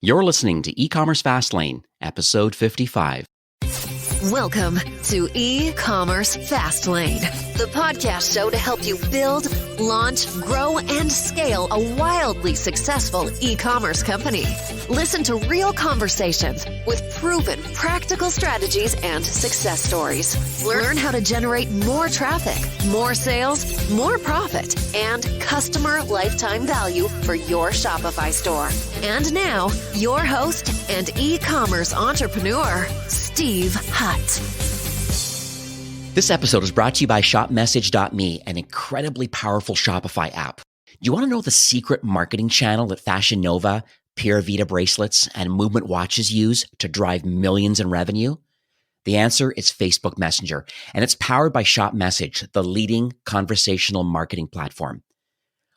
You're listening to E-Commerce Fastlane, episode 55. Welcome to E-Commerce Fastlane, the podcast show to help you build, launch, grow, and scale a wildly successful e-commerce company. Listen to real conversations with proven practical strategies and success stories. Learn how to generate more traffic, more sales, more profit, and customer lifetime value for your Shopify store. And now, your host and e-commerce entrepreneur, Steve Hutt. This episode is brought to you by ShopMessage.me, an incredibly powerful Shopify app. Do you want to know the secret marketing channel that Fashion Nova, Pura Vida bracelets, and Movement watches use to drive millions in revenue? The answer is Facebook Messenger, and it's powered by ShopMessage, the leading conversational marketing platform.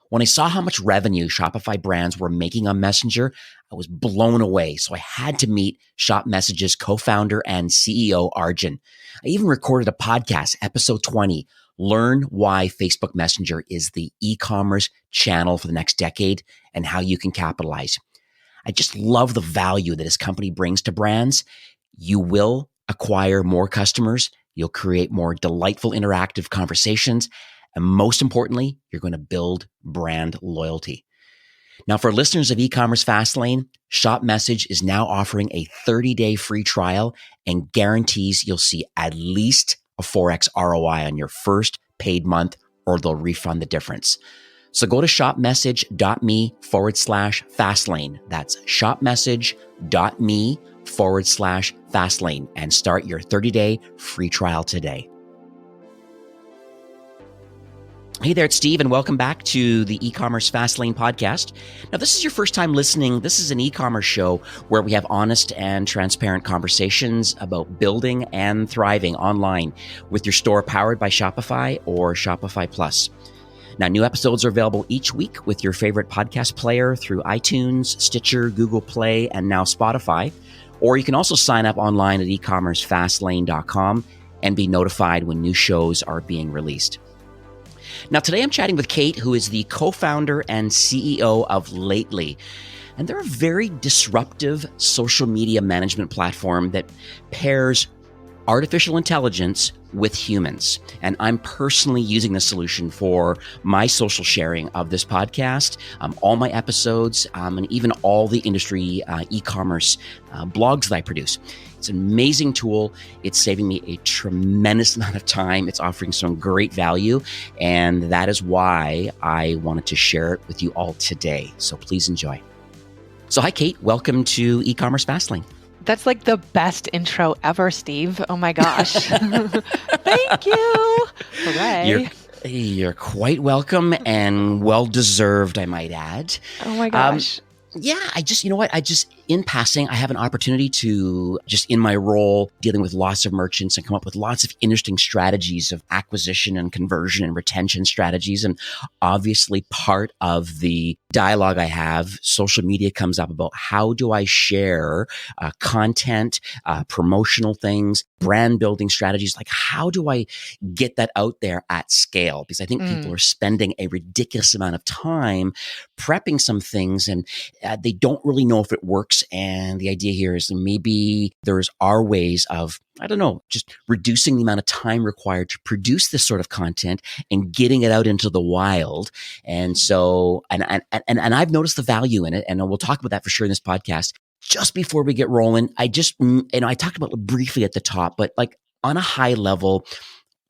When I saw how much revenue Shopify brands were making on Messenger, I was blown away. So I had to meet ShopMessage's co-founder and CEO, Arjun. I even recorded a podcast, episode 20, Learn Why Facebook Messenger is the e-commerce channel for the next decade and how you can capitalize. I just love the value that his company brings to brands. You will acquire more customers. You'll create more delightful interactive conversations. And most importantly, you're going to build brand loyalty. Now, for listeners of E-Commerce Fastlane, ShopMessage is now offering a 30-day free trial and guarantees you'll see at least a 4x ROI on your first paid month, or they'll refund the difference. So go to shopmessage.me/Fastlane. That's shopmessage.me/Fastlane and start your 30-day free trial today. Hey there, it's Steve, and welcome back to the E-Commerce Fastlane podcast. Now, this is your first time listening. This is an e-commerce show where we have honest and transparent conversations about building and thriving online with your store powered by Shopify or Shopify Plus. Now, new episodes are available each week with your favorite podcast player through iTunes, Stitcher, Google Play, and now Spotify. Or you can also sign up online at ecommercefastlane.com and be notified when new shows are being released. Now, today I'm chatting with Kate, who is the co-founder and CEO of Lately. And they're a very disruptive social media management platform that pairs artificial intelligence with humans. And I'm personally using this solution for my social sharing of this podcast, all my episodes, and even all the industry e-commerce blogs that I produce. It's an amazing tool. It's saving me a tremendous amount of time. It's offering some great value. And that is why I wanted to share it with you all today. So please enjoy. So hi, Kate. Welcome to E-Commerce Fastlane. That's like the best intro ever, Steve. Oh my gosh. Thank you. Hooray. You're quite welcome and well-deserved, I might add. Oh my gosh. In passing, I have an opportunity to just in my role dealing with lots of merchants and come up with lots of interesting strategies of acquisition and conversion and retention strategies. And obviously part of the dialogue I have, social media comes up about how do I share content, promotional things, brand building strategies, like how do I get that out there at scale? Because I think people are spending a ridiculous amount of time prepping some things and they don't really know if it works. And the idea here is maybe there's our ways of, just reducing the amount of time required to produce this sort of content and getting it out into the wild. And so, and I've noticed the value in it. And we'll talk about that for sure in this podcast. Just before we get rolling, I talked about it briefly at the top, but like on a high level,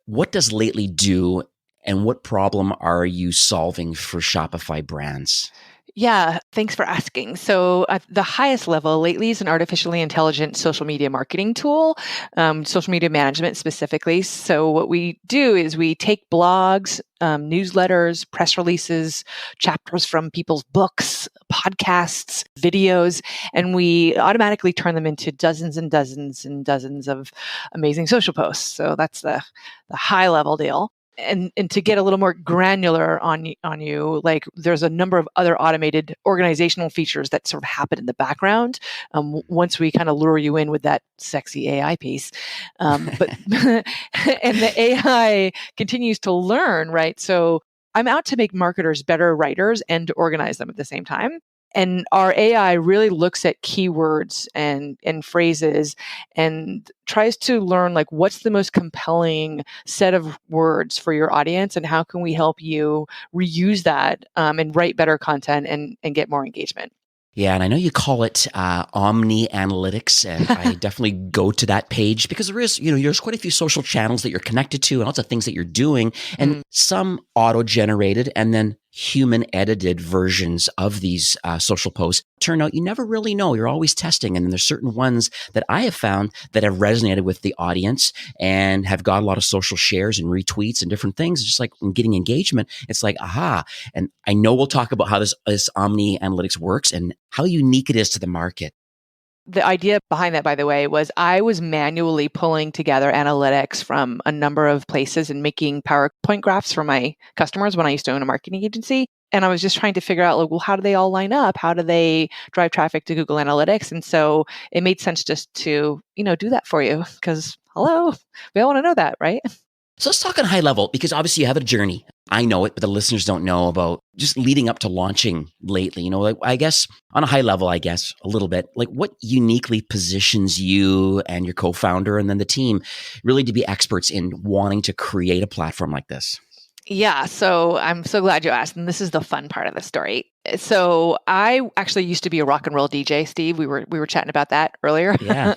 what does Lately do and what problem are you solving for Shopify brands? Yeah, thanks for asking. So at the highest level, Lately is an artificially intelligent social media marketing tool, social media management specifically. So what we do is we take blogs, newsletters, press releases, chapters from people's books, podcasts, videos, and we automatically turn them into dozens and dozens and dozens of amazing social posts. So that's the high level deal. And to get a little more granular on you, like there's a number of other automated organizational features that sort of happen in the background once we kind of lure you in with that sexy AI piece. But and the AI continues to learn, right? So I'm out to make marketers better writers and to organize them at the same time. And our AI really looks at keywords and phrases and tries to learn like what's the most compelling set of words for your audience and how can we help you reuse that and write better content and get more engagement. Yeah, and I know you call it Omni Analytics, and I definitely go to that page because there is, there's quite a few social channels that you're connected to and lots of things that you're doing, and some auto-generated and then human-edited versions of these social posts turn out you never really know. You're always testing, and then there's certain ones that I have found that have resonated with the audience and have got a lot of social shares and retweets and different things. Just like when getting engagement, it's like, aha. And I know we'll talk about how this Omni Analytics works and how unique it is to the market. The idea behind that, by the way, was I was manually pulling together analytics from a number of places and making PowerPoint graphs for my customers when I used to own a marketing agency. And I was just trying to figure out, like, well, how do they all line up? How do they drive traffic to Google Analytics? And so it made sense just to, do that for you because, hello, we all want to know that, right? So let's talk on a high level, because obviously you have a journey. I know it, but the listeners don't know about just leading up to launching lately. Like, I guess on a high level, a little bit, like what uniquely positions you and your co-founder and then the team really to be experts in wanting to create a platform like this? Yeah, so I'm so glad you asked, and this is the fun part of the story. So I actually used to be a rock and roll DJ, Steve. We were chatting about that earlier. Yeah,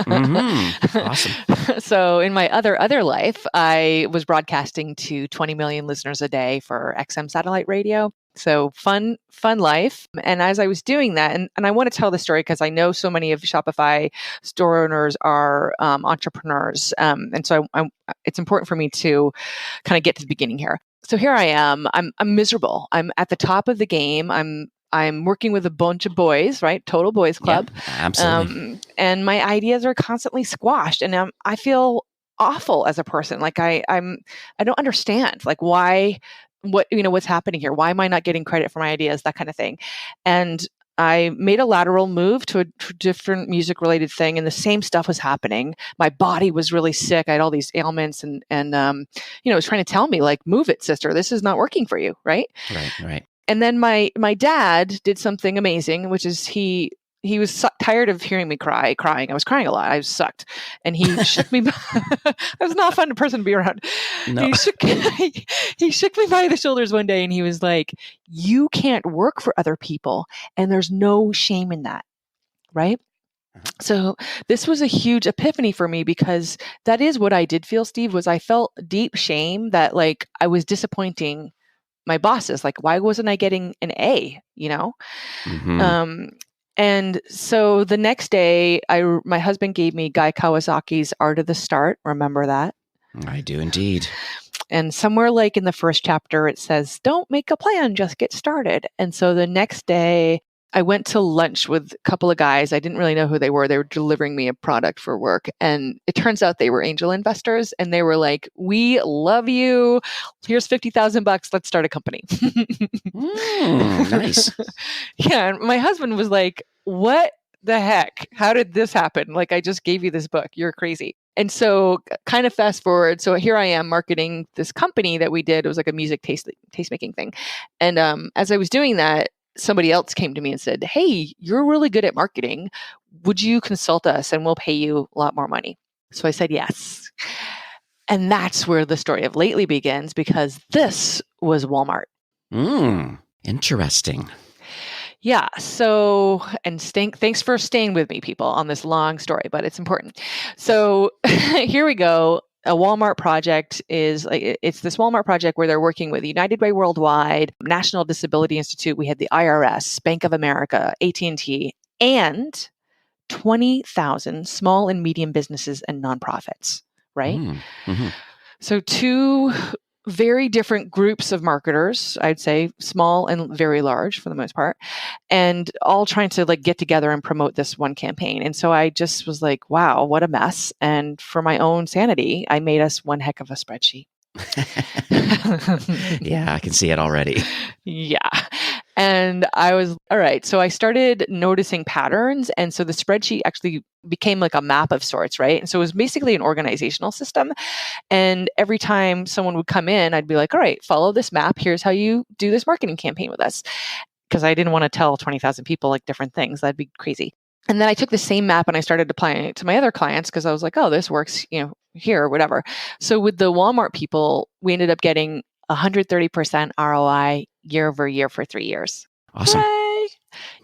awesome. So in my other life, I was broadcasting to 20 million listeners a day for XM satellite radio. So fun life. And as I was doing that, and I want to tell the story because I know so many of Shopify store owners are entrepreneurs, and so it's important for me to kind of get to the beginning here. So here I am. I'm miserable. I'm at the top of the game. I'm working with a bunch of boys, right? Total boys club. Yeah, absolutely. And my ideas are constantly squashed, and I feel awful as a person. Like I don't understand like what's happening here. Why am I not getting credit for my ideas? That kind of thing. And I made a lateral move to a different music related thing, and the same stuff was happening. My body was really sick. I had all these ailments, and it was trying to tell me like, move it, sister. This is not working for you, right? Right. And then my dad did something amazing, which is he was tired of hearing me crying. I was crying a lot. I sucked. And he shook me. I was not a fun person to be around. No. He shook me by the shoulders one day and he was like, you can't work for other people. And there's no shame in that. Right. So this was a huge epiphany for me because that is what I did feel, Steve, was I felt deep shame that like I was disappointing my bosses. Like, why wasn't I getting an A, Mm-hmm. And so the next day, my husband gave me Guy Kawasaki's Art of the Start. Remember that? I do indeed. And somewhere like in the first chapter, it says, don't make a plan, just get started. And so the next day, I went to lunch with a couple of guys. I didn't really know who they were. They were delivering me a product for work. And it turns out they were angel investors. And they were like, we love you. Here's $50,000. Let's start a company. Nice. Yeah. And my husband was like, what the heck? How did this happen? Like, I just gave you this book. You're crazy. And so kind of fast forward. So here I am marketing this company that we did. It was like a music taste-making thing. And as I was doing that, somebody else came to me and said, hey, you're really good at marketing. Would you consult us and we'll pay you a lot more money? So I said, yes. And that's where the story of Lately begins because this was Walmart. Interesting. Yeah. So, and thanks for staying with me, people, on this long story, but it's important. So here we go. A Walmart project it's this Walmart project where they're working with United Way Worldwide, National Disability Institute. We had the IRS, Bank of America, AT&T, and 20,000 small and medium businesses and nonprofits, right? Mm-hmm. So two very different groups of marketers, I'd say small and very large for the most part, and all trying to like get together and promote this one campaign. And so I just was like, wow, what a mess. And for my own sanity, I made us one heck of a spreadsheet. Yeah, I can see it already. Yeah. And I was, all right. So I started noticing patterns. And so the spreadsheet actually became like a map of sorts, right? And so it was basically an organizational system. And every time someone would come in, I'd be like, all right, follow this map. Here's how you do this marketing campaign with us. because I didn't want to tell 20,000 people like different things. That'd be crazy. And then I took the same map and I started applying it to my other clients because I was like, oh, this works, here or whatever. So with the Walmart people, we ended up getting 130% ROI year over year for 3 years. Awesome. Hooray!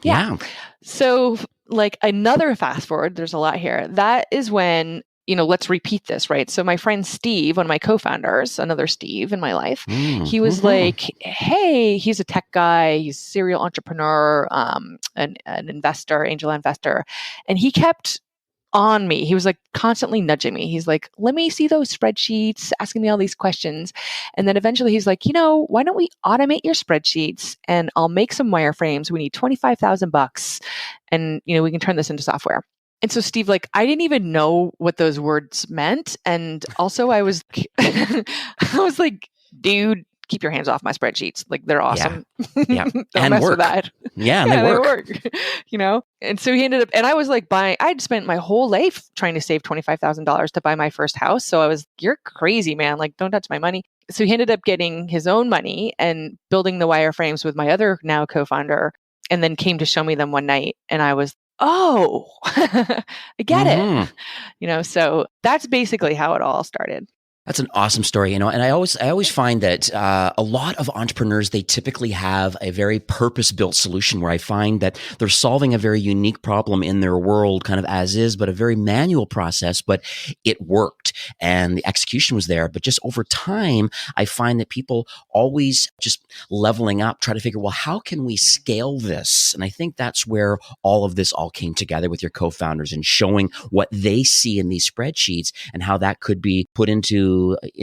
Yeah. So like another fast forward, there's a lot here. That is when, let's repeat this, right? So my friend Steve, one of my co-founders, another Steve in my life, he was like, hey, he's a tech guy, he's a serial entrepreneur, an investor, angel investor. And he kept on me. He was like constantly nudging me. He's like, let me see those spreadsheets, asking me all these questions. And then eventually he's like, why don't we automate your spreadsheets and I'll make some wireframes. We need $25,000 and, we can turn this into software. And so Steve, like, I didn't even know what those words meant. And also I was, I was like, dude, keep your hands off my spreadsheets. Like, they're awesome. Yeah. Don't and mess work. with that. Yeah, they work. work. And so he ended up, and I was like I'd spent my whole life trying to save $25,000 to buy my first house. So I was, you're crazy, man. Like, don't touch my money. So he ended up getting his own money and building the wireframes with my other now co-founder, and then came to show me them one night. And I was, oh, I get it. So that's basically how it all started. That's an awesome story, and I always find that a lot of entrepreneurs, they typically have a very purpose-built solution where I find that they're solving a very unique problem in their world, kind of as is, but a very manual process, but it worked and the execution was there. But just over time, I find that people always just leveling up, try to figure, well, how can we scale this? And I think that's where all of this all came together with your co-founders and showing what they see in these spreadsheets and how that could be put into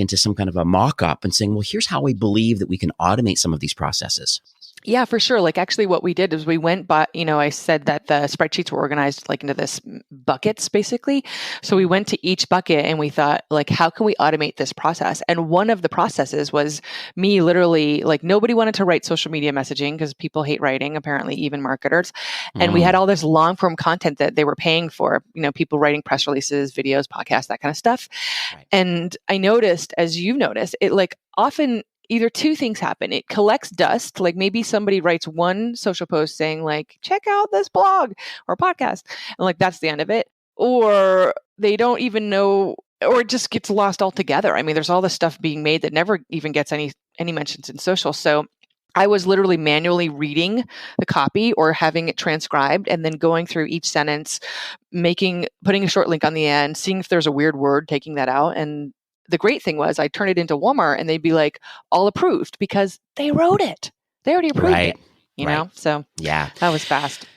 some kind of a mock-up and saying, well, here's how we believe that we can automate some of these processes. Yeah, for sure. Like, actually what we did is we went, but I said that the spreadsheets were organized like into this buckets, basically. So we went to each bucket and we thought, like, how can we automate this process? And one of the processes was me literally, like, nobody wanted to write social media messaging because people hate writing, apparently, even marketers. And we had all this long form content that they were paying for, people writing press releases, videos, podcasts, that kind of stuff. Right. And I noticed, as you've noticed, it like often either two things happen. It collects dust, like maybe somebody writes one social post saying like, check out this blog or podcast. And like, that's the end of it. Or they don't even know, or it just gets lost altogether. I mean, there's all this stuff being made that never even gets any mentions in social. So I was literally manually reading the copy or having it transcribed and then going through each sentence, putting a short link on the end, seeing if there's a weird word, taking that out. And the great thing was I'd turn it into Walmart and they'd be like, all approved because they wrote it. They already approved it, you know? So yeah, that was fast.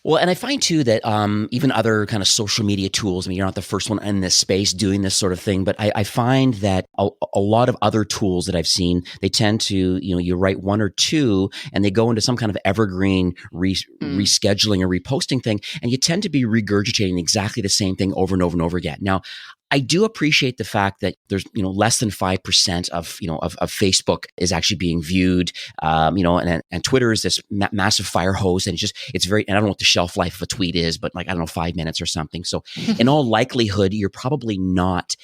Well, and I find too that even other kind of social media tools, I mean, you're not the first one in this space doing this sort of thing, but I find that a lot of other tools that I've seen, they tend to, you write one or two and they go into some kind of evergreen rescheduling or reposting thing, and you tend to be regurgitating exactly the same thing over and over and over again. Now, I do appreciate the fact that there's, less than 5% of Facebook is actually being viewed, and Twitter is this massive fire hose, and it's very, and I don't know what the shelf life of a tweet is, but like, I don't know, 5 minutes or something. So in all likelihood, you're probably not,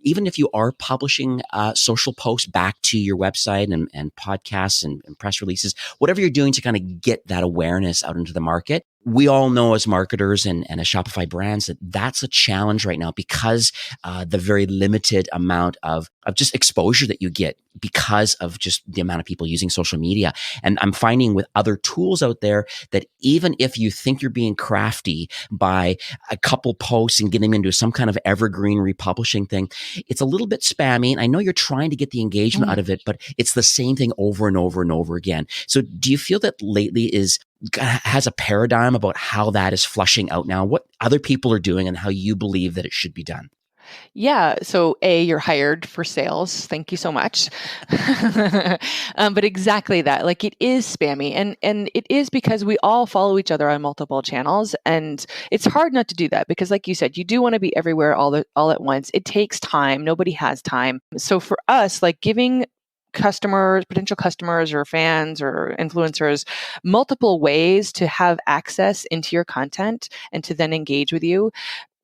even if you are publishing social posts back to your website and podcasts and press releases, whatever you're doing to kind of get that awareness out into the market. We all know as marketers and as Shopify brands that that's a challenge right now because the very limited amount of just exposure that you get because of just the amount of people using social media. And I'm finding with other tools out there that even if you think you're being crafty by a couple posts and getting into some kind of evergreen republishing thing, it's a little bit spammy. And I know you're trying to get the engagement out of it, but it's the same thing over and over and over again. So do you feel that lately has a paradigm about how that is flushing out now, what other people are doing and how you believe that it should be done? Yeah. So you're hired for sales. Thank you so much. But exactly that, like it is spammy and it is because we all follow each other on multiple channels. And it's hard not to do that because like you said, you do want to be everywhere all at once. It takes time. Nobody has time. So for us, like giving potential customers or fans or influencers, multiple ways to have access into your content and to then engage with you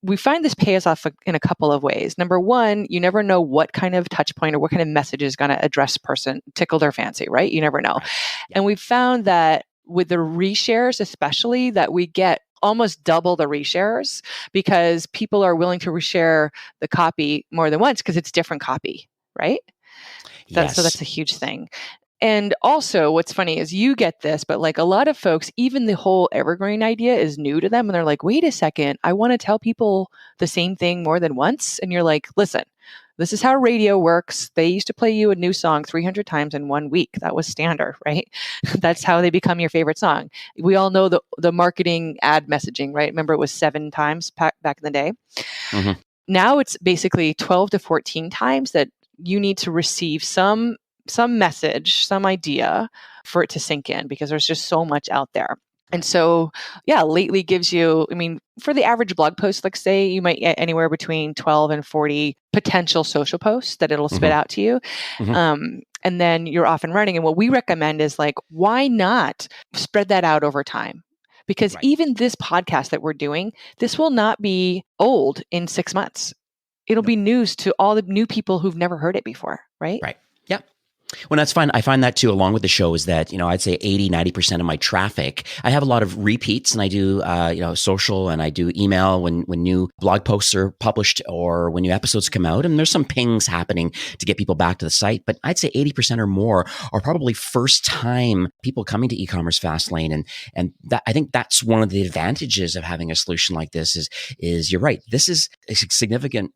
we find this pays off in a couple of ways. Number one, you never know what kind of touch point or what kind of message is going to address person, tickle their fancy, right? You never know. Right. Yeah. And we've found that with the reshares, especially, that we get almost double the reshares because people are willing to reshare the copy more than once because it's different copy, right? So that's a huge thing. And also, what's funny is you get this, but like a lot of folks, even the whole evergreen idea is new to them. And they're like, wait a second, I want to tell people the same thing more than once. And you're like, listen, this is how radio works. They used to play you a new song 300 times in 1 week. That was standard, right? That's how they become your favorite song. We all know the marketing ad messaging, right? Remember, it was 7 times back in the day. Mm-hmm. Now it's basically 12 to 14 times that you need to receive some message, some idea for it to sink in because there's just so much out there. And so, yeah, Lately gives you, I mean, for the average blog post, like say you might get anywhere between 12 and 40 potential social posts that it'll spit out to you. Mm-hmm. And then you're off and running. And what we recommend is like, why not spread that out over time? Because even this podcast that we're doing, this will not be old in 6 months. It'll be news to all the new people who've never heard it before, right? Right. Yep. Well, that's fine. I find that too, along with the show, is that, I'd say 80-90% of my traffic, I have a lot of repeats, and I do, social, and I do email when new blog posts are published or when new episodes come out. And there's some pings happening to get people back to the site. But I'd say 80% or more are probably first time people coming to e-commerce Fastlane. And that, I think that's one of the advantages of having a solution like this is you're right. This is a significant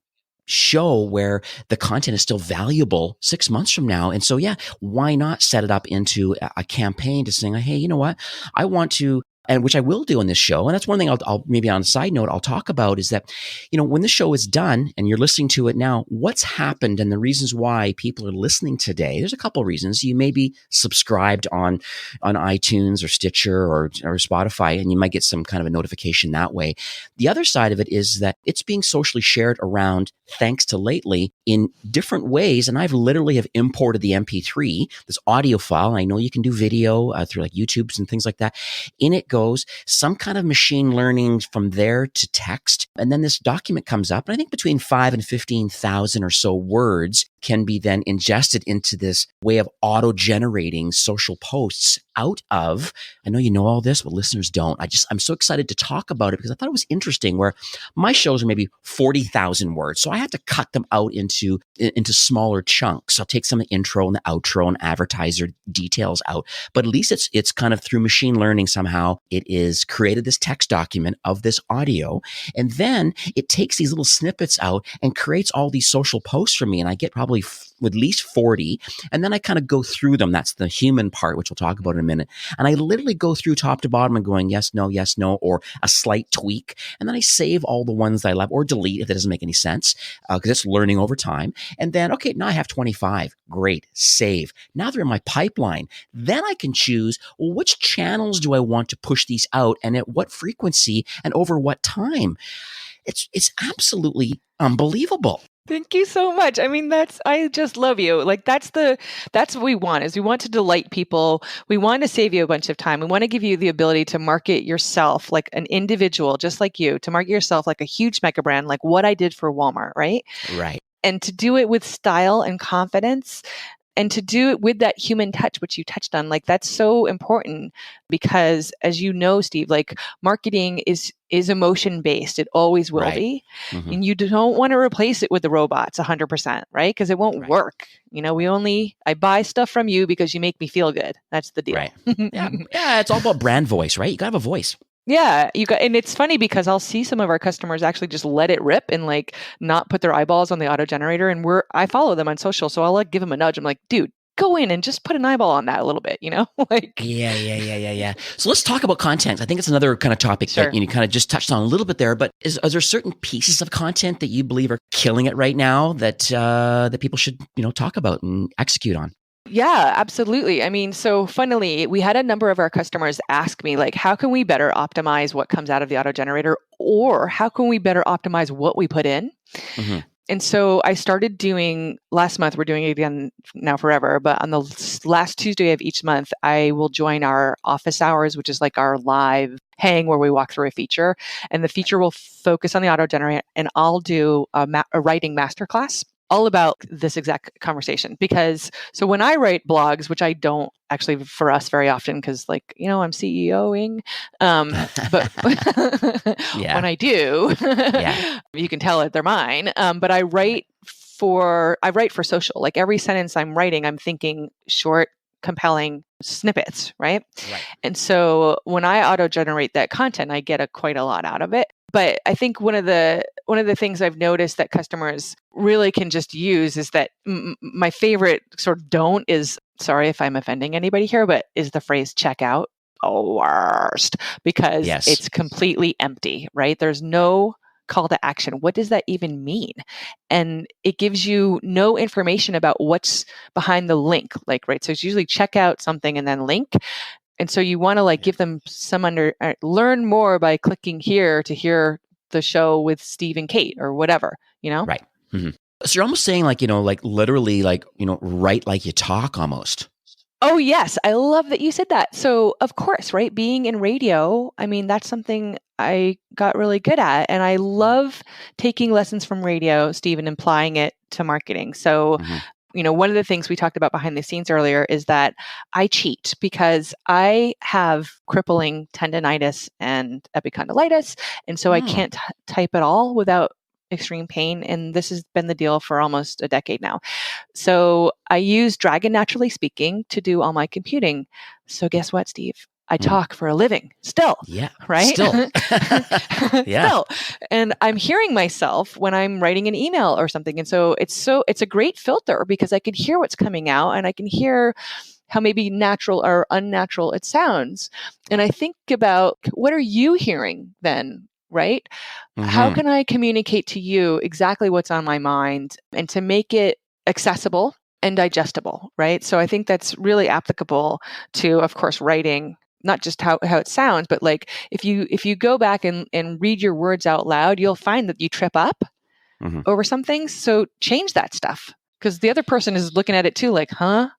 show where the content is still valuable 6 months from now. And so, yeah, why not set it up into a campaign to saying, hey, you know what? I want to, and which I will do on this show. And that's one thing I'll maybe on a side note, I'll talk about is that, when the show is done and you're listening to it now, what's happened and the reasons why people are listening today. There's a couple of reasons. You may be subscribed on iTunes or Stitcher or Spotify, and you might get some kind of a notification that way. The other side of it is that it's being socially shared around thanks to Lately in different ways. And I've literally have imported the MP3, this audio file. I know you can do video through like YouTubes and things like that. In it goes some kind of machine learning from there to text. And then this document comes up. And I think between 5 and 15,000 or so words can be then ingested into this way of auto-generating social posts out of, I know you know all this, but listeners don't. I'm so excited to talk about it because I thought it was interesting where my shows are maybe 40,000 words. So I have to cut them out into smaller chunks. I'll take some of the intro and the outro and advertiser details out. But at least it's kind of through machine learning somehow, it is created this text document of this audio. And then it takes these little snippets out and creates all these social posts for me. And I get probably at least 40. And then I kind of go through them. That's the human part, which we'll talk about in a minute. And I literally go through top to bottom and going, yes, no, or a slight tweak. And then I save all the ones that I love or delete if it doesn't make any sense because it's learning over time. And then, okay, now I have 25. Great. Save. Now they're in my pipeline. Then I can choose, well, which channels do I want to push these out and at what frequency and over what time? It's absolutely unbelievable. Thank you so much. I mean, I just love you. Like that's what we want is we want to delight people. We want to save you a bunch of time. We want to give you the ability to market yourself like an individual, just like you, to market yourself like a huge mega brand, like what I did for Walmart, right? Right. And to do it with style and confidence. And to do it with that human touch, which you touched on, like that's so important because as you know, Steve, like marketing is emotion based. It always will be. Mm-hmm. And you don't want to replace it with the robots 100%, right? Because it won't work. I buy stuff from you because you make me feel good. That's the deal. Right. Yeah. It's all about brand voice, right? You got to have a voice. Yeah, and it's funny because I'll see some of our customers actually just let it rip and like not put their eyeballs on the auto generator. And I follow them on social, so I'll like give them a nudge. I'm like, dude, go in and just put an eyeball on that a little bit, like. Yeah. So let's talk about content. I think it's another kind of topic that you kind of just touched on a little bit there. But are there certain pieces of content that you believe are killing it right now that that people should talk about and execute on? Yeah, absolutely. I mean, so funnily, we had a number of our customers ask me, like, how can we better optimize what comes out of the auto generator? Or how can we better optimize what we put in? Mm-hmm. And so I started doing last month, we're doing it again now forever, but on the last Tuesday of each month, I will join our office hours, which is like our live hang where we walk through a feature. And the feature will focus on the auto generator, and I'll do a writing masterclass all about this exact conversation. Because so when I write blogs, which I don't actually for us very often, because like, I'm CEOing, but when I do, you can tell it they're mine. But I write for social. Like every sentence I'm writing, I'm thinking short, compelling snippets, right? And so when I auto generate that content, I get quite a lot out of it. But I think one of the things I've noticed that customers really can just use is that my favorite sort of don't is, sorry if I'm offending anybody here, but is the phrase checkout. Worst, because it's completely empty, right? There's no call to action. What does that even mean? And it gives you no information about what's behind the link, right? So it's usually check out something and then link. And so you want to give them some learn more by clicking here to hear the show with Steve and Kate or whatever, Right. Mm-hmm. So you're almost saying literally write like you talk almost. Oh, yes. I love that you said that. So, of course, right? Being in radio, I mean, that's something I got really good at. And I love taking lessons from radio, Steve, and applying it to marketing. So, one of the things we talked about behind the scenes earlier is that I cheat because I have crippling tendonitis and epicondylitis. And so I can't type at all without extreme pain. And this has been the deal for almost a decade now. So I use Dragon Naturally Speaking to do all my computing. So guess what, Steve? I talk for a living still. Yeah. Right? Still. Yeah. Still. And I'm hearing myself when I'm writing an email or something. And so it's a great filter because I can hear what's coming out and I can hear how maybe natural or unnatural it sounds. And I think about, what are you hearing then? Right? How can I communicate to you exactly what's on my mind and to make it accessible and digestible, right? So I think that's really applicable to, of course, writing, not just how it sounds, but if you go back and read your words out loud, you'll find that you trip up over some things. So change that stuff because the other person is looking at it too, like, huh?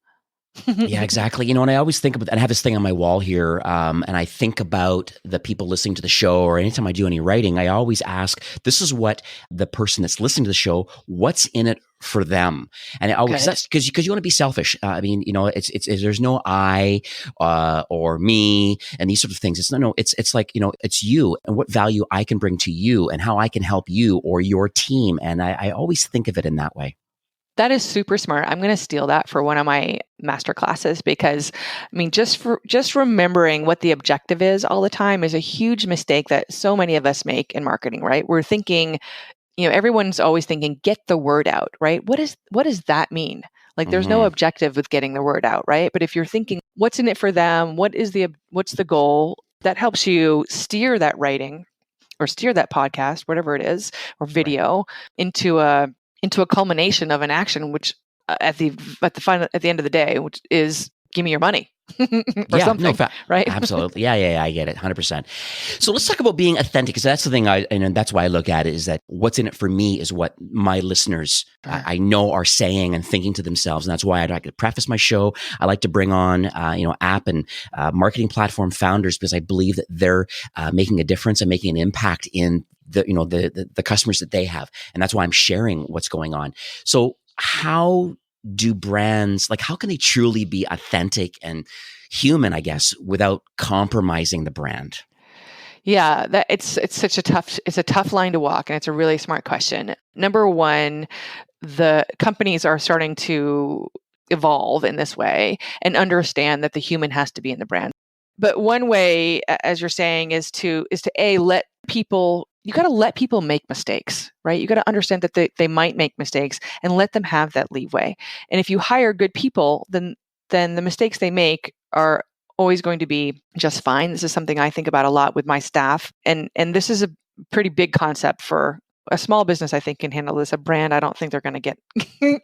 Yeah, exactly. And I always think about, and I have this thing on my wall here, and I think about the people listening to the show, or anytime I do any writing, I always ask, this is what the person that's listening to the show, what's in it for them? And that's because you want to be selfish. I mean, it's there's no I or me and these sort of things. It's like, it's you and what value I can bring to you and how I can help you or your team. And I always think of it in that way. That is super smart. I'm going to steal that for one of my master classes because, I mean, just remembering what the objective is all the time is a huge mistake that so many of us make in marketing, right? We're thinking, everyone's always thinking, get the word out, right? What does that mean? Like, there's no objective with getting the word out, right? But if you're thinking, what's in it for them? What's the goal? That helps you steer that writing or steer that podcast, whatever it is, or video into a culmination of an action, which at the end of the day, which is give me your money or something, right? Absolutely. Yeah. I get it. 100%. So let's talk about being authentic, because that's the thing and that's why I look at it, is that what's in it for me is what my listeners I know are saying and thinking to themselves. And that's why I like to preface my show. I like to bring on, app and marketing platform founders, because I believe that they're making a difference and making an impact in the customers that they have. And that's why I'm sharing what's going on. So how do brands, how can they truly be authentic and human, I guess, without compromising the brand? Yeah, it's a tough line to walk, and it's a really smart question. Number one, the companies are starting to evolve in this way and understand that the human has to be in the brand. But one way, as you're saying, is to let people. You got to let people make mistakes, right? You got to understand that they might make mistakes and let them have that leeway. And if you hire good people, then the mistakes they make are always going to be just fine. This is something I think about a lot with my staff. And this is a pretty big concept for a small business. I think can handle this. A brand, I don't think they're going to get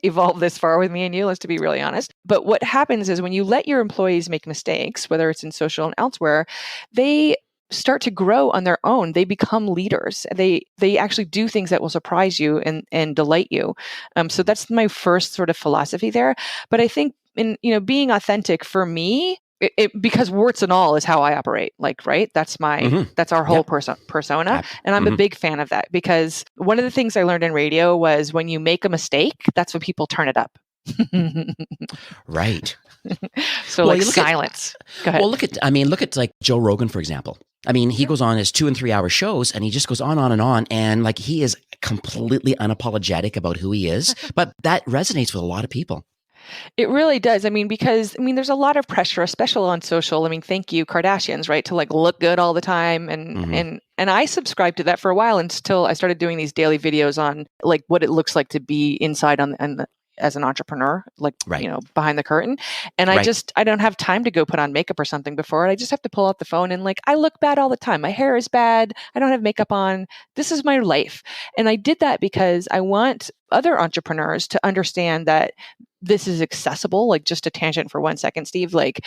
evolve this far with me and you, let's to be really honest. But what happens is when you let your employees make mistakes, whether it's in social and elsewhere, they start to grow on their own. They become leaders. They actually do things that will surprise you and delight you. So that's my first sort of philosophy there. But I think in being authentic for me, because warts and all is how I operate. Like, right? That's our whole persona, and I'm a big fan of that, because one of the things I learned in radio was when you make a mistake, that's when people turn it up. Right. So well, silence. Go ahead. Well, look at like Joe Rogan, for example. I mean, he goes on his 2 and 3 hour shows and he just goes on and on. And like, he is completely unapologetic about who he is, but that resonates with a lot of people. It really does. I mean, because there's a lot of pressure, especially on social. I mean, thank you, Kardashians, right? To like look good all the time. And I subscribed to that for a while until I started doing these daily videos on like what it looks like to be inside as an entrepreneur, like, behind the curtain. And I don't have time to go put on makeup or something before it. I just have to pull out the phone and like, I look bad all the time. My hair is bad. I don't have makeup on. This is my life. And I did that because I want other entrepreneurs to understand that this is accessible. Like, just a tangent for 1 second, Steve, like,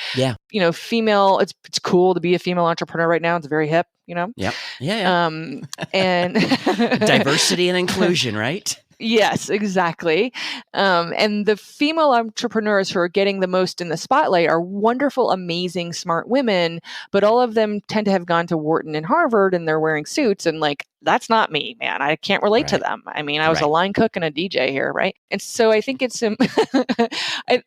female, it's cool to be a female entrepreneur right now. It's very hip, Yeah. And diversity and inclusion, right? Yes, exactly. And the female entrepreneurs who are getting the most in the spotlight are wonderful, amazing, smart women, but all of them tend to have gone to Wharton and Harvard and they're wearing suits. And like, that's not me, man. I can't relate to them. I mean, I was a line cook and a DJ here, right? And so I think it's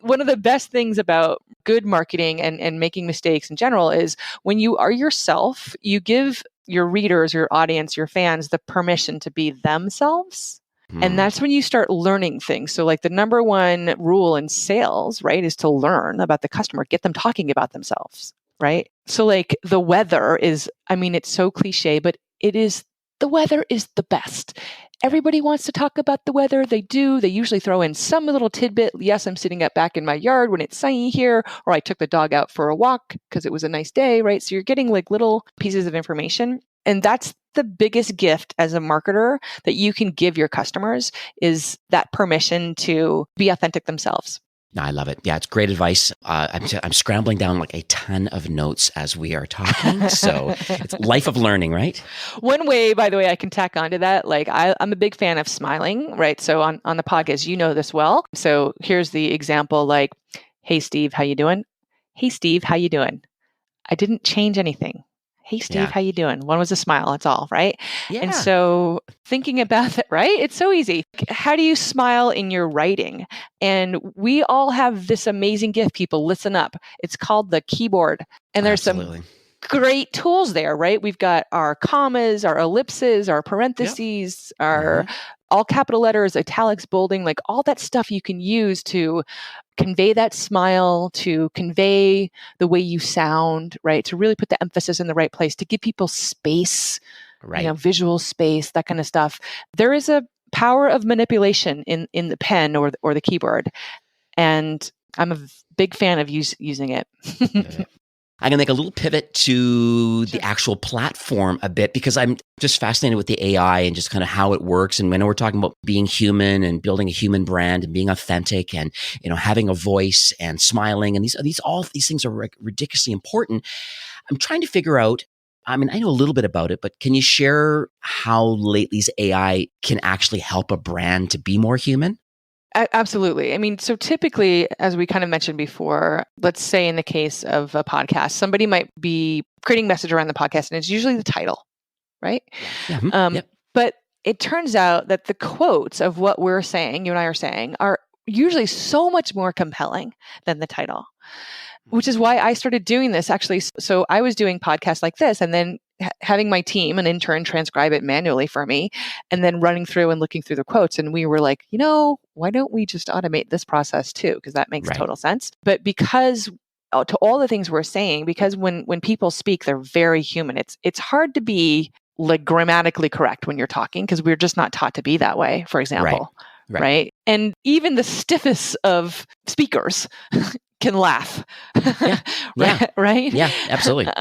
one of the best things about good marketing and making mistakes in general is when you are yourself, you give your readers, your audience, your fans the permission to be themselves. And that's when you start learning things. So like the number one rule in sales, right, is to learn about the customer, get them talking about themselves, right? So like the weather is, it's so cliche, but the weather is the best. Everybody wants to talk about the weather. They do. They usually throw in some little tidbit. Yes, I'm sitting up back in my yard when it's sunny here, or I took the dog out for a walk because it was a nice day, right? So you're getting like little pieces of information. And that's the biggest gift as a marketer that you can give your customers, is that permission to be authentic themselves. I love it. Yeah, it's great advice. I'm scrambling down like a ton of notes as we are talking. So it's life of learning, right? One way, by the way, I can tack onto that, like I'm a big fan of smiling, right? So on the podcast, you know this well. So here's the example, like, hey, Steve, how you doing? Hey, Steve, how you doing? I didn't change anything. Hey, Steve, how you doing? One was a smile. That's all, right? Yeah. And so thinking about that, right? It's so easy. How do you smile in your writing? And we all have this amazing gift. People, listen up. It's called the keyboard. And there's some great tools there, right? We've got our commas, our ellipses, our parentheses, our all capital letters, italics, bolding, like all that stuff you can use to convey that smile, to convey the way you sound, right? To really put the emphasis in the right place, to give people space, visual space, that kind of stuff. There is a power of manipulation in the pen or the keyboard. And I'm a big fan of using it. I'm going to make a little pivot to the actual platform a bit, because I'm just fascinated with the AI and just kind of how it works. And when we're talking about being human and building a human brand and being authentic and, having a voice and smiling, and all these things are ridiculously important. I'm trying to figure out, I know a little bit about it, but can you share how lately's AI can actually help a brand to be more human? Absolutely. So typically, as we kind of mentioned before, let's say in the case of a podcast, somebody might be creating message around the podcast, and it's usually the title, right? Yeah. But it turns out that the quotes of what we're saying, you and I are saying, are usually so much more compelling than the title, which is why I started doing this actually. So I was doing podcasts like this, and then having my team, an intern, transcribe it manually for me, and then running through and looking through the quotes. And we were like, why don't we just automate this process too? Because that makes total sense. But because to all the things we're saying, because when people speak, they're very human. It's hard to be like grammatically correct when you're talking, because we're just not taught to be that way, for example. Right. And even the stiffest of speakers can laugh. Yeah. Yeah. Right? Yeah, absolutely.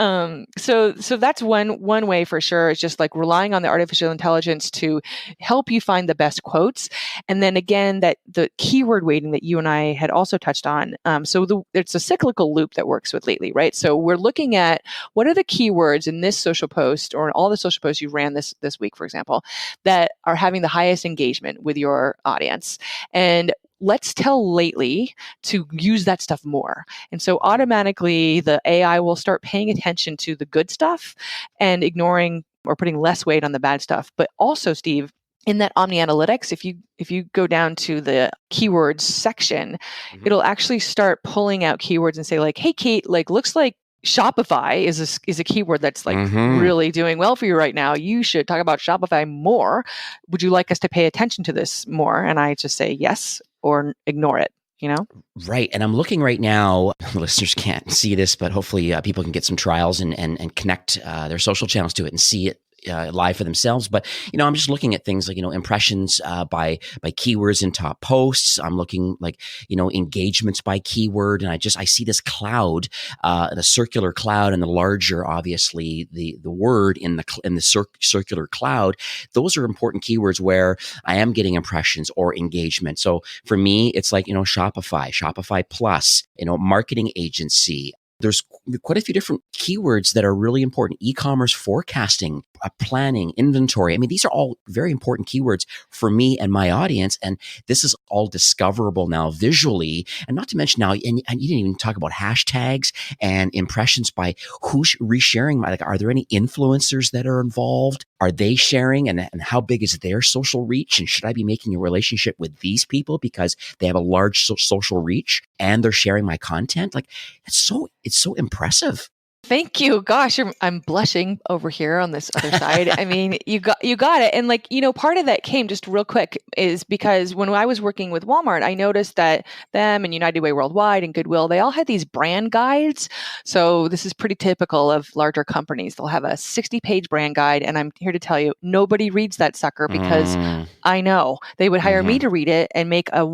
So that's one way for sure. It's just like relying on the artificial intelligence to help you find the best quotes. And then again, that the keyword weighting that you and I had also touched on. It's a cyclical loop that works with Lately, right? So we're looking at what are the keywords in this social post or in all the social posts you ran this week, for example, that are having the highest engagement with your audience. And let's tell Lately to use that stuff more. And so automatically the AI will start paying attention to the good stuff and ignoring or putting less weight on the bad stuff. But also, Steve, in that Omni Analytics, if you go down to the keywords section, it'll actually start pulling out keywords and say like, hey, Kate, like looks like Shopify is a keyword that's like really doing well for you right now. You should talk about Shopify more. Would you like us to pay attention to this more? And I just say yes or ignore it, you know? Right. And I'm looking right now, listeners can't see this, but hopefully people can get some trials and connect their social channels to it and see it live for themselves. But, I'm just looking at things like, impressions by keywords in top posts. I'm looking like, engagements by keyword. And I see this cloud, the circular cloud, and the larger, obviously, the word in the circular cloud. Those are important keywords where I am getting impressions or engagement. So for me, it's like, Shopify Plus, marketing agency. There's quite a few different keywords that are really important. E-commerce forecasting, planning, inventory. I mean, these are all very important keywords for me and my audience. And this is all discoverable now visually. And not to mention now, and you didn't even talk about hashtags and impressions by who's resharing. Like, are there any influencers that are involved? Are they sharing? And how big is their social reach? And should I be making a relationship with these people because they have a large social reach and they're sharing my content? Like, it's so impressive. Thank you. Gosh, I'm blushing over here on this other side. I mean, you got it. And like, part of that came just real quick is because when I was working with Walmart, I noticed that them and United Way Worldwide and Goodwill, they all had these brand guides. So this is pretty typical of larger companies. They'll have a 60-page brand guide. And I'm here to tell you, nobody reads that sucker because I know they would hire me to read it and make a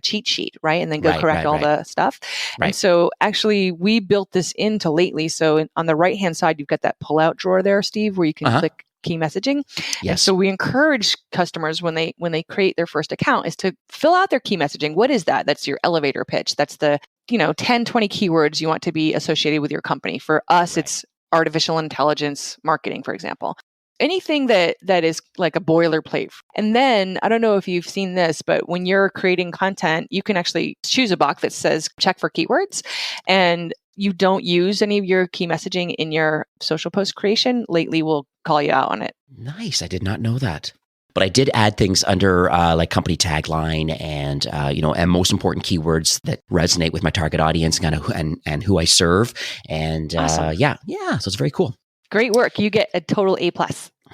cheat sheet, right? And then go correct all the stuff. Right. And so actually we built this into Lately. So on the right-hand side, you've got that pull-out drawer there, Steve, where you can click key messaging. Yes. And so we encourage customers when they create their first account is to fill out their key messaging. What is that? That's your elevator pitch. That's the 10, 20 keywords you want to be associated with your company. For us, it's artificial intelligence marketing, for example. Anything that is like a boilerplate. And then, I don't know if you've seen this, but when you're creating content, you can actually choose a box that says check for keywords. And you don't use any of your key messaging in your social post creation, Lately will call you out on it. Nice. I did not know that. But I did add things under like company tagline and, and most important keywords that resonate with my target audience and who I serve. And awesome. So it's very cool. Great work. You get a total A+.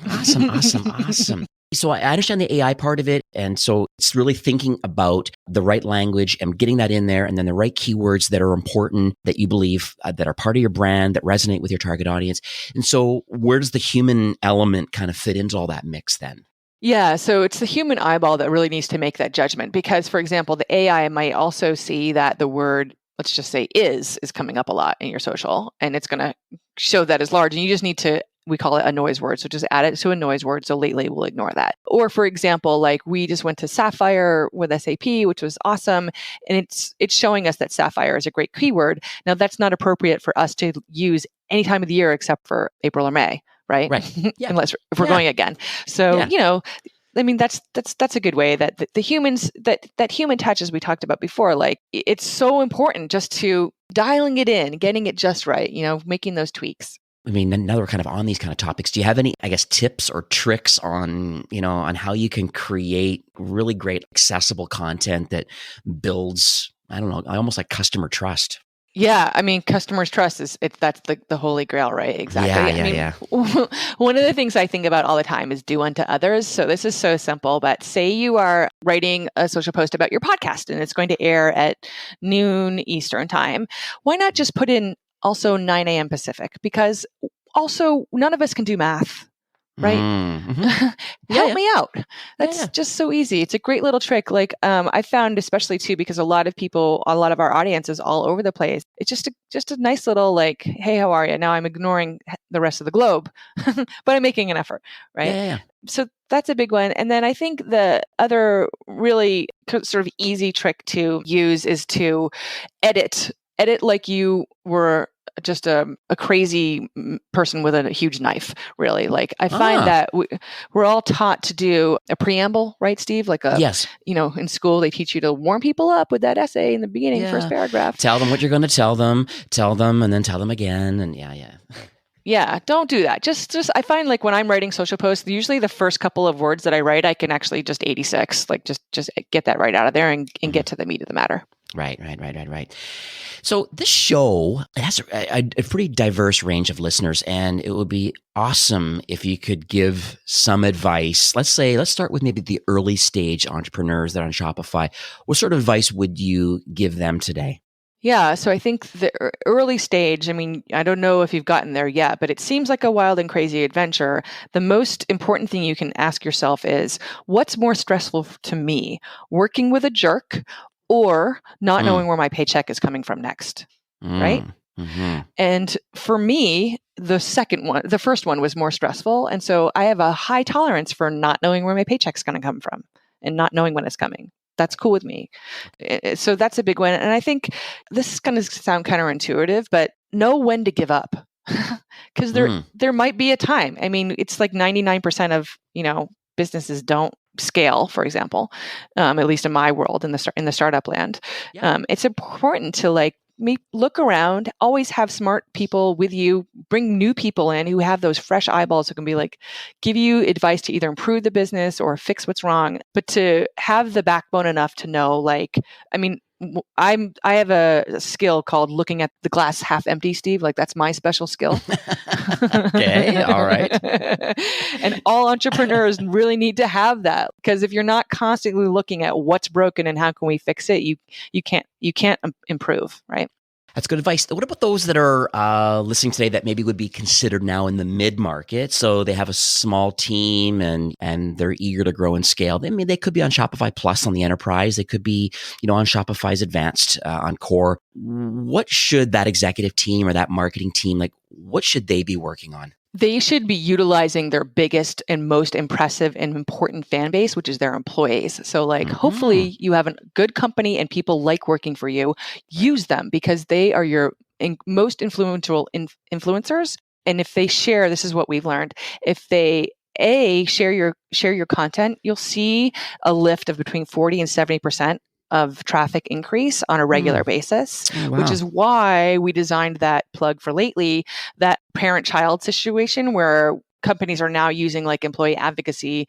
Awesome. So I understand the AI part of it. And so it's really thinking about the right language and getting that in there, and then the right keywords that are important, that you believe that are part of your brand, that resonate with your target audience. And so where does the human element kind of fit into all that mix then? Yeah, so it's the human eyeball that really needs to make that judgment. Because, for example, the AI might also see that the word, let's just say is coming up a lot in your social, and it's going to show that as large. And you just need to, we call it a noise word. So just add it to a noise word. So Lately we'll ignore that. Or for example, like we just went to Sapphire with SAP, which was awesome. And it's showing us that Sapphire is a great keyword. Now that's not appropriate for us to use any time of the year except for April or May, right? Yeah. Unless if we're going again. So, I mean, that's a good way that the humans, that human touch, as we talked about before, like it's so important just to dialing it in, getting it just right, making those tweaks. I mean, now that we're kind of on these kind of topics, do you have any, I guess, tips or tricks on, on how you can create really great accessible content that builds, I don't know, almost like customer trust? Yeah, I mean, customers' trust that's the holy grail, right? Exactly. Yeah. One of the things I think about all the time is do unto others. So this is so simple, but say you are writing a social post about your podcast and it's going to air at noon Eastern time. Why not just put in also 9 a.m. Pacific? Because also none of us can do math, right? Mm-hmm. Help me out. That's Yeah. just so easy. It's a great little trick. Like I found, especially too, because a lot of our audience is all over the place. It's just a nice little like, hey, how are you? Now I'm ignoring the rest of the globe, but I'm making an effort, right? Yeah. So that's a big one. And then I think the other really sort of easy trick to use is to edit like you were just a crazy person with a huge knife, really. Like I find that we're all taught to do a preamble, right, Steve? Like Yes. in school, they teach you to warm people up with that essay in the beginning, first paragraph. Tell them what you're going to tell them, and then tell them again. And Yeah, don't do that. Just I find like when I'm writing social posts, usually the first couple of words that I write, I can actually just 86, like just get that right out of there and get to the meat of the matter. Right. So this show, it has a pretty diverse range of listeners, and it would be awesome if you could give some advice. Let's start with maybe the early stage entrepreneurs that are on Shopify. What sort of advice would you give them today? Yeah, so I think the early stage, I mean, I don't know if you've gotten there yet, but it seems like a wild and crazy adventure. The most important thing you can ask yourself is, what's more stressful to me, working with a jerk or not knowing where my paycheck is coming from next, right? Mm-hmm. And for me, the first one was more stressful. And so I have a high tolerance for not knowing where my paycheck's going to come from and not knowing when it's coming. That's cool with me. So that's a big one. And I think this is going to sound counterintuitive, but know when to give up. Because there might be a time. I mean, it's like 99% of, businesses don't scale, for example, at least in my world, in the startup land. Yeah. It's important to look around, always have smart people with you, bring new people in who have those fresh eyeballs who can be like, give you advice to either improve the business or fix what's wrong, but to have the backbone enough to know, I have a skill called looking at the glass half empty, Steve. Like that's my special skill. Okay. All right. And all entrepreneurs really need to have that, because if you're not constantly looking at what's broken and how can we fix it, you can't improve, right? That's good advice. What about those that are listening today that maybe would be considered now in the mid-market? So they have a small team and they're eager to grow and scale. They could be on Shopify Plus on the enterprise. They could be, on Shopify's Advanced on Core. What should that executive team or that marketing team, what should they be working on? They should be utilizing their biggest and most impressive and important fan base, which is their employees. So hopefully you have a good company and people like working for you. Use them because they are your most influential influencers. And if they share, this is what we've learned, if they share your content, you'll see a lift of between 40 and 70% of traffic increase on a regular basis, which is why we designed that plug for Lately, that parent-child situation where companies are now using employee advocacy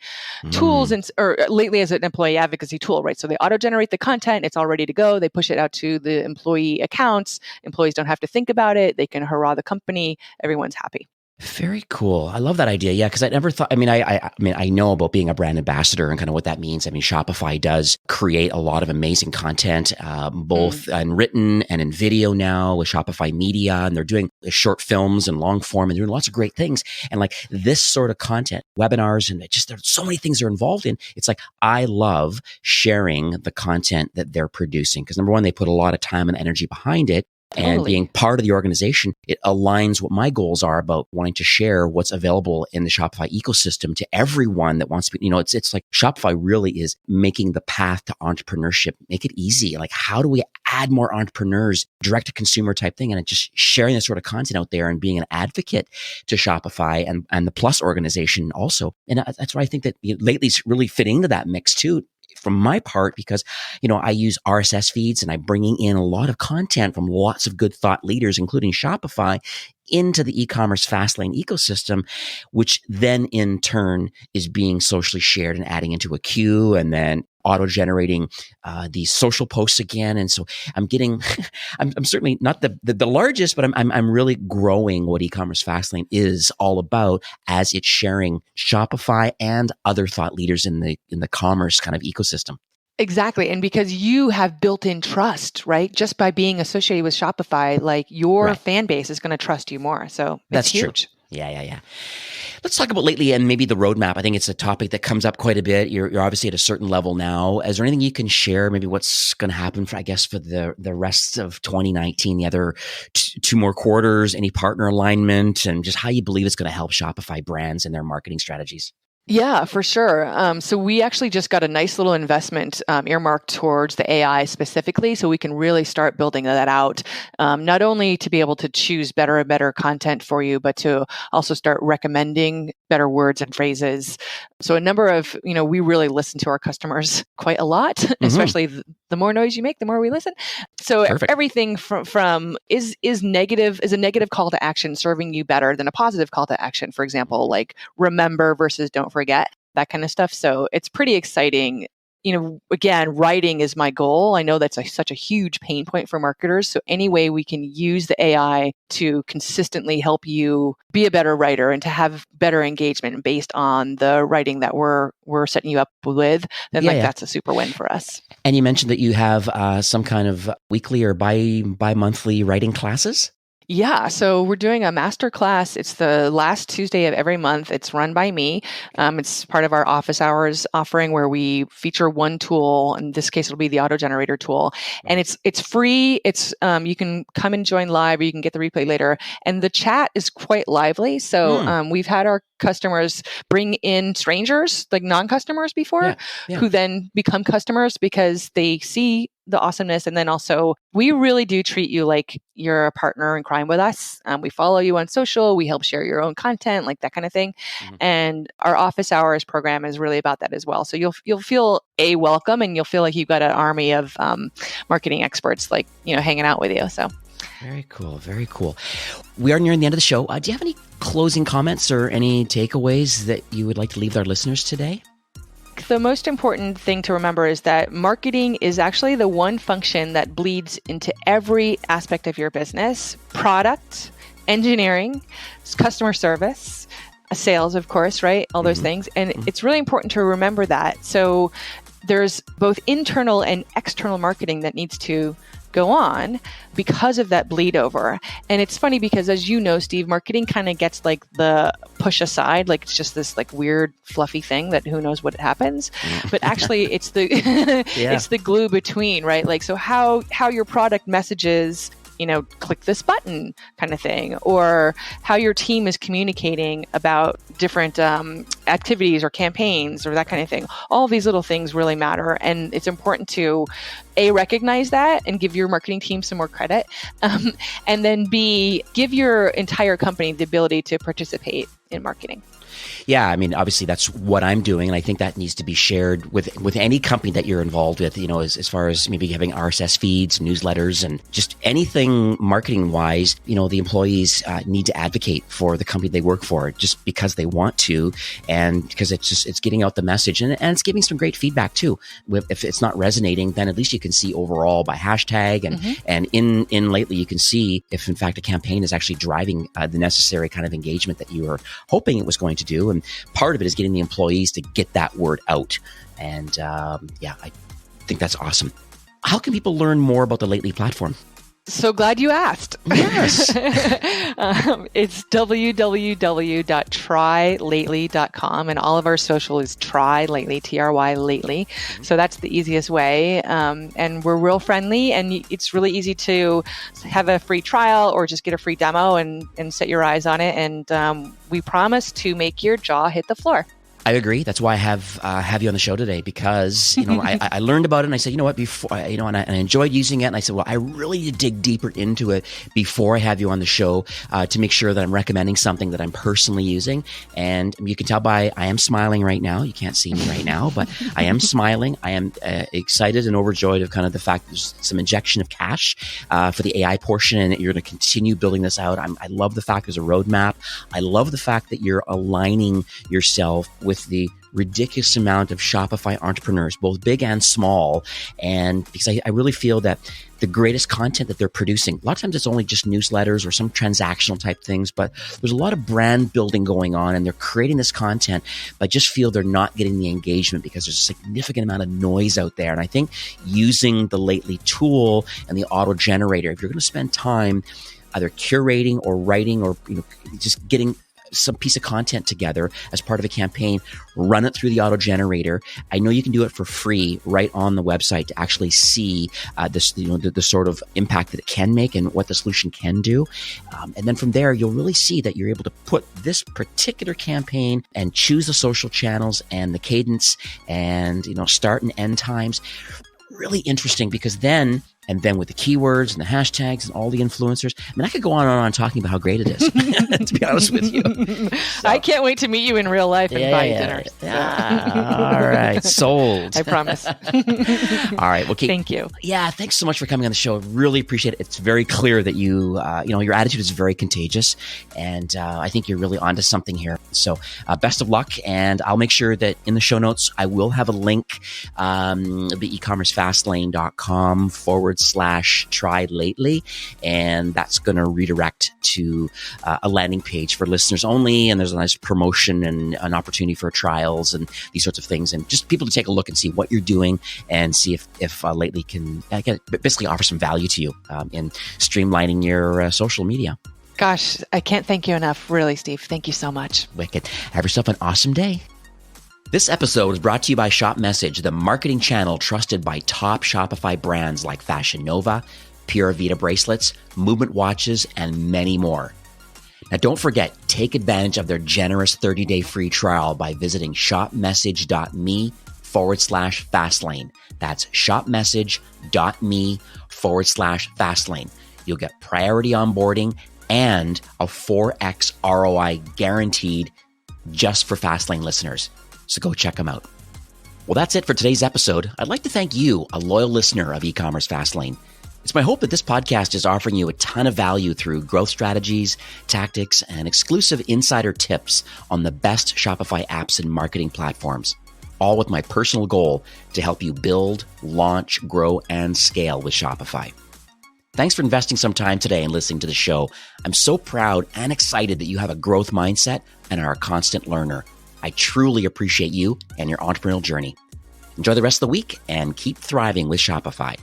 tools or Lately as an employee advocacy tool, right? So they auto-generate the content, it's all ready to go. They push it out to the employee accounts. Employees don't have to think about it. They can hurrah the company. Everyone's happy. Very cool. I love that idea. Yeah, because I never thought. I know about being a brand ambassador and kind of what that means. Shopify does create a lot of amazing content, both in written and in video now with Shopify Media, and they're doing short films and long form, and doing lots of great things. And this sort of content, webinars, and there's so many things they're involved in. It's I love sharing the content that they're producing because number one, they put a lot of time and energy behind it. Totally. And being part of the organization, it aligns what my goals are about wanting to share what's available in the Shopify ecosystem to everyone that wants to be, it's like Shopify really is making the path to entrepreneurship, make it easy. How do we add more entrepreneurs, direct to consumer type thing? And just sharing this sort of content out there and being an advocate to Shopify and the Plus organization also. And that's why I think that Lately's really fitting into that mix too. From my part, because, I use RSS feeds and I'm bringing in a lot of content from lots of good thought leaders, including Shopify, into the e-commerce Fastlane ecosystem, which then in turn is being socially shared and adding into a queue and then auto-generating these social posts again. And so I'm getting, I'm certainly not the largest, but I'm really growing what e-commerce Fastlane is all about as it's sharing Shopify and other thought leaders in the commerce kind of ecosystem. Exactly. And because you have built-in trust, right? Just by being associated with Shopify, your fan base is going to trust you more. So it's That's huge. True. Yeah. Let's talk about lately and maybe the roadmap. I think it's a topic that comes up quite a bit. You're obviously at a certain level now. Is there anything you can share? Maybe what's going to happen for, I guess, for the rest of 2019, the other two more quarters, any partner alignment, and just how you believe it's going to help Shopify brands and their marketing strategies? Yeah, for sure. So we actually just got a nice little investment earmarked towards the AI specifically, so we can really start building that out, not only to be able to choose better and better content for you, but to also start recommending better words and phrases. So a number of, we really listen to our customers quite a lot, especially the more noise you make, the more we listen. So Perfect. everything from is a negative call to action serving you better than a positive call to action, for example, like remember versus don't forget, that kind of stuff. So it's pretty exciting. Again, writing is my goal. I know that's such a huge pain point for marketers. So any way we can use the AI to consistently help you be a better writer and to have better engagement based on the writing that we're setting you up with, then that's a super win for us. And you mentioned that you have some kind of weekly or bi-monthly writing classes? Yeah, so we're doing a master class. It's the last Tuesday of every month. It's run by me. It's part of our office hours offering where we feature one tool. In this case, it'll be the auto generator tool, and it's free. It's you can come and join live, or you can get the replay later. And the chat is quite lively. So we've had our customers bring in strangers, like non-customers before, who then become customers because they see the awesomeness. And then also, we really do treat you like you're a partner in crime with us. We follow you on social. We help share your own content, like that kind of thing. And our office hours program is really about that as well. So you'll feel welcome, and you'll feel like you've got an army of marketing experts, like, hanging out with you. So very cool. Very cool. We are nearing the end of the show. Do you have any closing comments or any takeaways that you would like to leave with our listeners today? The most important thing to remember is that marketing is actually the one function that bleeds into every aspect of your business: product, engineering, customer service, sales, of course, right? All those things. And it's really important to remember that. So there's both internal and external marketing that needs to go on because of that bleed over. And it's funny because, as you know, Steve, marketing kind of gets like the push aside, like it's just this like weird fluffy thing that who knows what happens. But actually it's the it's the glue between, right? Like, so how your product messages, click this button kind of thing, or how your team is communicating about different activities or campaigns or that kind of thing. All of these little things really matter. And it's important to recognize that and give your marketing team some more credit. And then B, give your entire company the ability to participate in marketing. Yeah, I mean, obviously that's what I'm doing, and I think that needs to be shared with any company that you're involved with, as far as maybe having RSS feeds, newsletters, and just anything marketing-wise. The employees need to advocate for the company they work for just because they want to, and because it's getting out the message, and it's giving some great feedback too. If it's not resonating, then at least you can see overall by hashtag, and in lately you can see if in fact a campaign is actually driving the necessary kind of engagement that you were hoping it was going to do. And part of it is getting the employees to get that word out. And I think that's awesome. How can people learn more about the Lately platform? So glad you asked. Yes. It's www.trylately.com, and all of our social is Try Lately, Try Lately. So that's the easiest way. And we're real friendly, and it's really easy to have a free trial or just get a free demo and set your eyes on it. And we promise to make your jaw hit the floor. I agree. That's why I have you on the show today, because I learned about it and I said, before and I enjoyed using it, and I said, well, I really need to dig deeper into it before I have you on the show to make sure that I'm recommending something that I'm personally using. And you can tell by I am smiling right now. You can't see me right now, but I am smiling. I am excited and overjoyed of kind of the fact there's some injection of cash for the AI portion, and that you're going to continue building this out. I love the fact there's a roadmap. I love the fact that you're aligning yourself with the ridiculous amount of Shopify entrepreneurs, both big and small. And because I really feel that the greatest content that they're producing, a lot of times it's only just newsletters or some transactional type things, but there's a lot of brand building going on, and they're creating this content, but just feel they're not getting the engagement because there's a significant amount of noise out there. And I think using the Lately tool and the auto generator, if you're going to spend time either curating or writing or just getting some piece of content together as part of a campaign, run it through the auto generator. I know you can do it for free right on the website to actually see the sort of impact that it can make and what the solution can do. And then from there, you'll really see that you're able to put this particular campaign and choose the social channels and the cadence and, start and end times. Really interesting, because then with the keywords and the hashtags and all the influencers, I could go on and on talking about how great it is, to be honest with you. So, I can't wait to meet you in real life and buy dinner. Yeah. All right. Sold. I promise. All right. Well, Kate, thank you. Yeah. Thanks so much for coming on the show. I really appreciate it. It's very clear that your attitude is very contagious, and I think you're really onto something here. So best of luck. And I'll make sure that in the show notes, I will have a link, the ecommercefastlane.com/try lately. And that's going to redirect to a landing page for listeners only. And there's a nice promotion and an opportunity for trials and these sorts of things. And just people to take a look and see what you're doing and see if Lately can basically offer some value to you in streamlining your social media. Gosh, I can't thank you enough. Really, Steve. Thank you so much. Wicked. Have yourself an awesome day. This episode is brought to you by Shop Message, the marketing channel trusted by top Shopify brands like Fashion Nova, Pura Vida bracelets, Movement watches, and many more. Now, don't forget, take advantage of their generous 30-day free trial by visiting shopmessage.me/fastlane. That's shopmessage.me/fastlane. You'll get priority onboarding and a 4x ROI guaranteed just for Fastlane listeners. So go check them out. Well, that's it for today's episode. I'd like to thank you, a loyal listener of E-commerce Fastlane. It's my hope that this podcast is offering you a ton of value through growth strategies, tactics, and exclusive insider tips on the best Shopify apps and marketing platforms, all with my personal goal to help you build, launch, grow, and scale with Shopify. Thanks for investing some time today and listening to the show. I'm so proud and excited that you have a growth mindset and are a constant learner. I truly appreciate you and your entrepreneurial journey. Enjoy the rest of the week and keep thriving with Shopify.